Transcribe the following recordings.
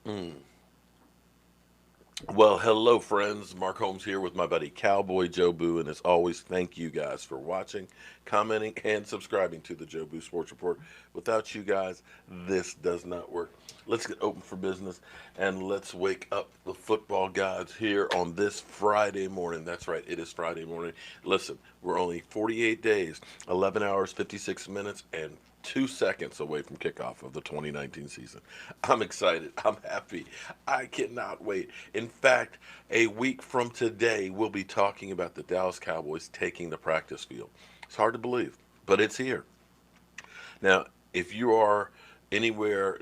Mm. Well, hello, friends. Mark Holmes here with my buddy Cowboy Joe Boo, and as always, thank you guys for watching, commenting, and subscribing to the Joe Boo Sports Report. Without you guys, this does not work. Let's get open for business and let's wake up the football gods here on this Friday morning. That's right, it is Friday morning. Listen, we're only 48 days, 11 hours, 56 minutes, and 2 seconds away from kickoff of the 2019 season. I'm excited. I'm happy. I cannot wait. In fact, a week from today, we'll be talking about the Dallas Cowboys taking the practice field. It's hard to believe, but it's here. Now, if you are anywhere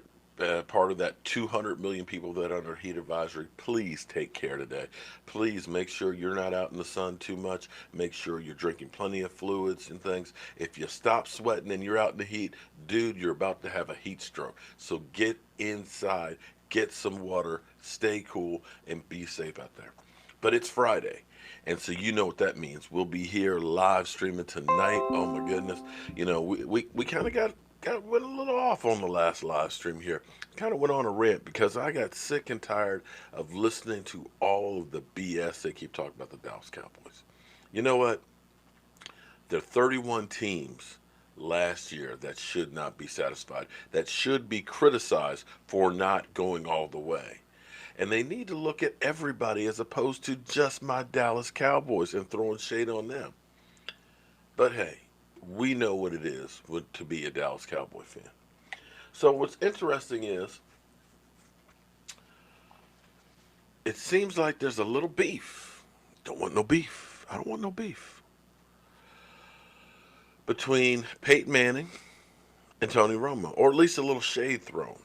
part of that 200 million people that are under heat advisory, please take care today. Please make sure you're not out in the sun too much. Make sure you're drinking plenty of fluids and things. If you stop sweating and you're out in the heat, dude, you're about to have a heat stroke. So get inside, get some water, stay cool, and be safe out there. But it's Friday. And so you know what that means. We'll be here live streaming tonight. Oh my goodness. We kind of got went a little off on the last live stream here. Kind of went on a rant because I got sick and tired of listening to all of the BS they keep talking about the Dallas Cowboys. You know what? There are 31 teams last year that should not be satisfied, that should be criticized for not going all the way. And they need to look at everybody as opposed to just my Dallas Cowboys and throwing shade on them. But hey, we know what it is to be a Dallas Cowboy fan. So what's interesting is it seems like there's a little beef. Don't want no beef. I don't want no beef between Peyton Manning and Tony Romo, or at least a little shade thrown.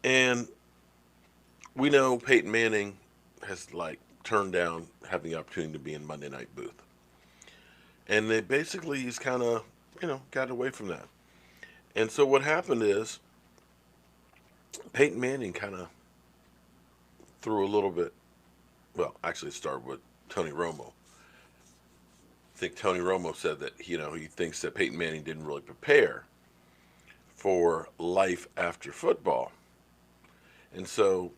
And we know Peyton Manning has turned down having the opportunity to be in Monday Night Booth, and they basically he's kind of got away from that. And so what happened is Peyton Manning kind of threw a little bit. Well, actually, it started with Tony Romo. I think Tony Romo said that he thinks that Peyton Manning didn't really prepare for life after football, and so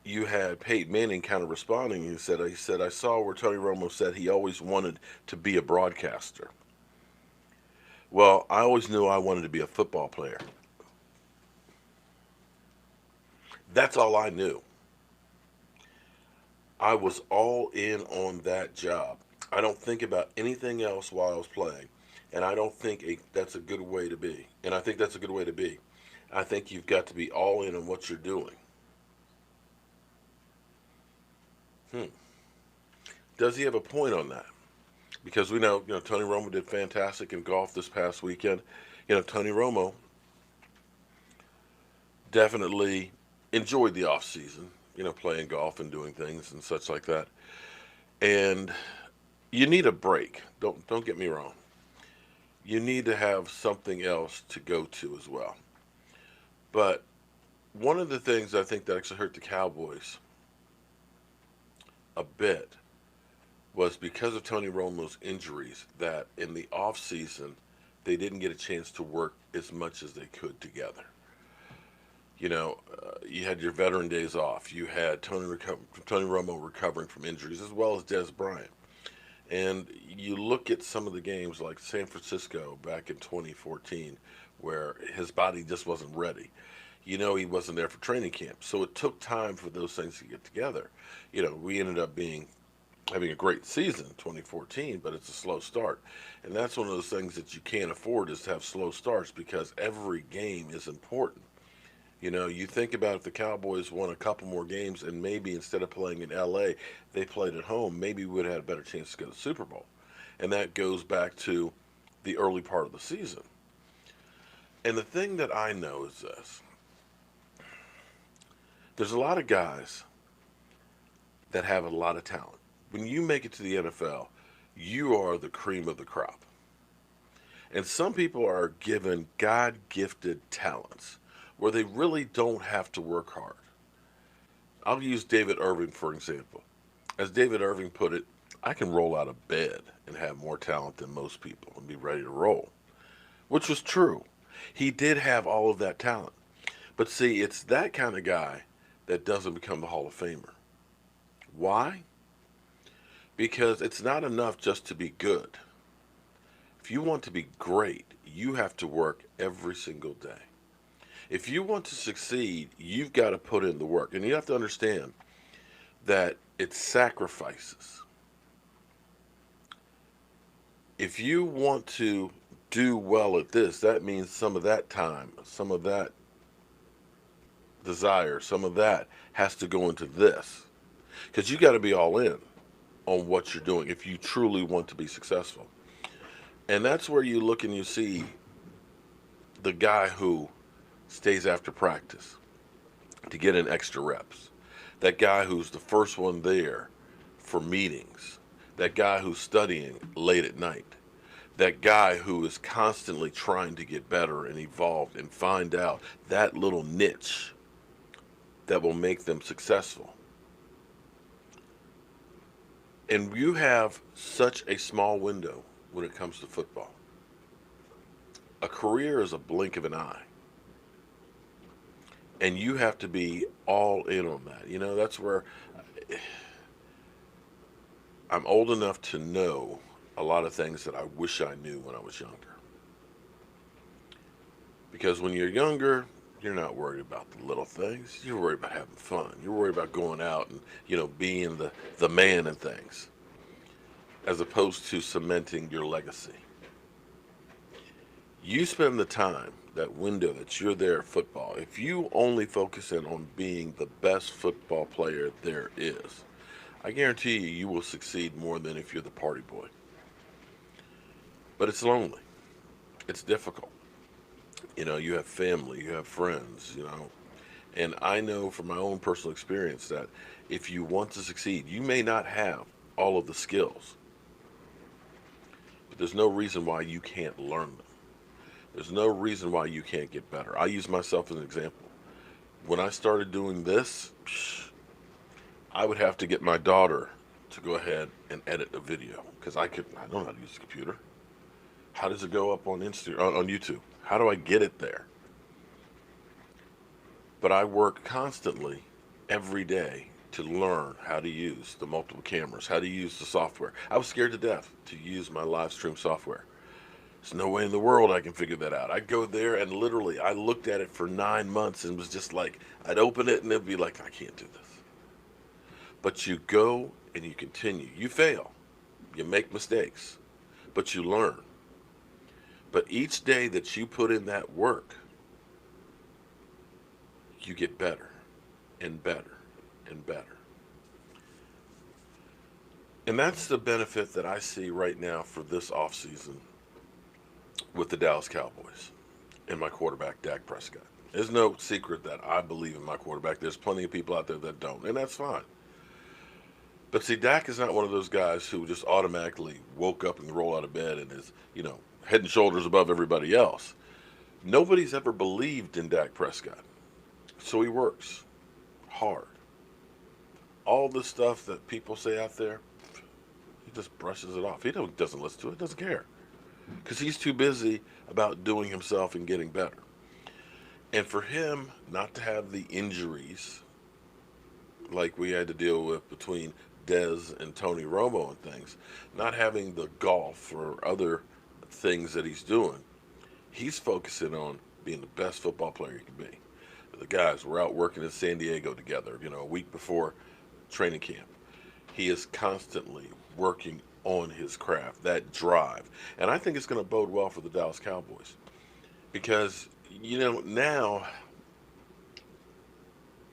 you had Peyton Manning kind of responding. He said I saw where Tony Romo said he always wanted to be a broadcaster. Well, I always knew I wanted to be a football player. That's all I knew. I was all in on that job. I don't think about anything else while I was playing, and I don't think that's a good way to be. And I think that's a good way to be. I think you've got to be all in on what you're doing. Hmm. Does he have a point on that? Because we know, Tony Romo did fantastic in golf this past weekend. Tony Romo definitely enjoyed the off season, playing golf and doing things and such like that. And you need a break. Don't get me wrong. You need to have something else to go to as well. But one of the things I think that actually hurt the Cowboys a bit was because of Tony Romo's injuries that in the off season they didn't get a chance to work as much as they could together. You had your veteran days off. You had Tony Romo recovering from injuries as well as Des Bryant. And you look at some of the games like San Francisco back in 2014 where his body just wasn't ready. He wasn't there for training camp. So it took time for those things to get together. We ended up being having a great season in 2014, but it's a slow start. And that's one of those things that you can't afford is to have slow starts because every game is important. You think about if the Cowboys won a couple more games and maybe instead of playing in LA, they played at home, maybe we would have had a better chance to go to the Super Bowl. And that goes back to the early part of the season. And the thing that I know is this there's a lot of guys that have a lot of talent. When you make it to the NFL, you are the cream of the crop. And some people are given God gifted talents where they really don't have to work hard. I'll use David Irving for example. As David Irving put it, I can roll out of bed and have more talent than most people and be ready to roll, which was true. He did have all of that talent. But see, it's that kind of guy that doesn't become the Hall of Famer. Why? Because it's not enough just to be good. If you want to be great, you have to work every single day. If you want to succeed, you've got to put in the work. And you have to understand that it's sacrifices. If you want to do well at this, that means some of that time, some of that desire, some of that has to go into this. Because you got to be all in on what you're doing if you truly want to be successful. And that's where you look and you see the guy who stays after practice to get in extra reps. That guy who's the first one there for meetings. That guy who's studying late at night. That guy who is constantly trying to get better and evolve and find out that little niche that will make them successful. And you have such a small window when it comes to football. A career is a blink of an eye. And you have to be all in on that. You know, that's where I'm old enough to know a lot of things that I wish I knew when I was younger. Because when you're younger, you're not worried about the little things. You're worried about having fun. You're worried about going out and, being the man and things, as opposed to cementing your legacy. You spend the time, that window that you're there at football, if you only focus in on being the best football player there is, I guarantee you, you will succeed more than if you're the party boy. But it's lonely. It's difficult. You have family, you have friends, And I know from my own personal experience that if you want to succeed, you may not have all of the skills, but there's no reason why you can't learn them. There's no reason why you can't get better. I use myself as an example. When I started doing this, I would have to get my daughter to go ahead and edit a video because I don't know how to use the computer. How does it go up on on YouTube? How do I get it there? But I work constantly every day to learn how to use the multiple cameras, how to use the software. I was scared to death to use my live stream software. There's no way in the world I can figure that out. I'd go there and literally I looked at it for 9 months and was just like, I'd open it and it'd be like, I can't do this. But you go and you continue. You fail. You make mistakes. But you learn. But each day that you put in that work, you get better and better and better. And that's the benefit that I see right now for this offseason with the Dallas Cowboys and my quarterback, Dak Prescott. There's no secret that I believe in my quarterback. There's plenty of people out there that don't, and that's fine. But see, Dak is not one of those guys who just automatically woke up and rolled out of bed and is, head and shoulders above everybody else. Nobody's ever believed in Dak Prescott. So he works hard. All the stuff that people say out there, he just brushes it off. He doesn't listen to it, doesn't care. Because he's too busy about doing himself and getting better. And for him not to have the injuries like we had to deal with between Dez and Tony Romo and things, not having the golf or other things that he's doing, he's focusing on being the best football player he can be. The guys were out working in San Diego together, a week before training camp. He is constantly working on his craft, that drive. And I think it's going to bode well for the Dallas Cowboys. Because, now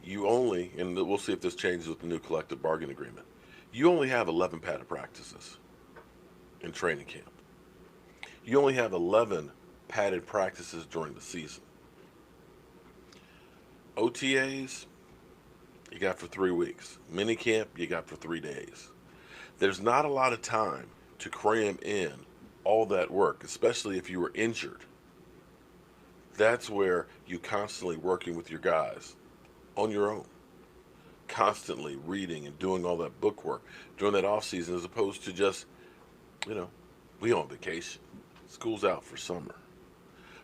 you only, and we'll see if this changes with the new collective bargaining agreement, you only have 11 padded practices in training camp. You only have 11 padded practices during the season. OTAs, you got for 3 weeks. Minicamp, you got for 3 days. There's not a lot of time to cram in all that work, especially if you were injured. That's where you constantly working with your guys on your own, constantly reading and doing all that book work during that off season, as opposed to just, we on vacation. School's out for summer.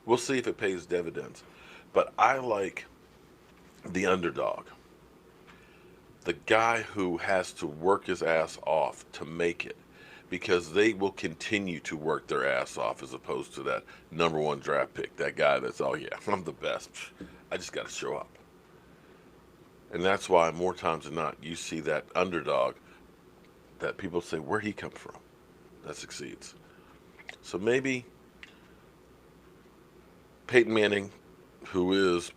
We'll see if it pays dividends. But I like the underdog. the guy who has to work his ass off to make it, because they will continue to work their ass off as opposed to that number one draft pick, that guy that's, oh yeah, I'm the best. I just got to show up. And that's why more times than not, you see that underdog that people say, where'd he come from? That succeeds. So maybe Peyton Manning, who is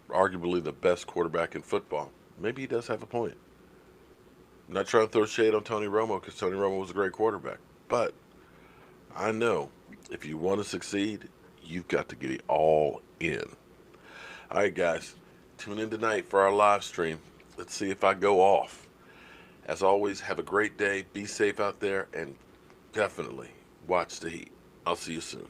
arguably the best quarterback in football, maybe he does have a point. I'm not trying to throw shade on Tony Romo because Tony Romo was a great quarterback. But I know if you want to succeed, you've got to get it all in. All right, guys, tune in tonight for our live stream. Let's see if I go off. As always, have a great day. Be safe out there and definitely watch the heat. I'll see you soon.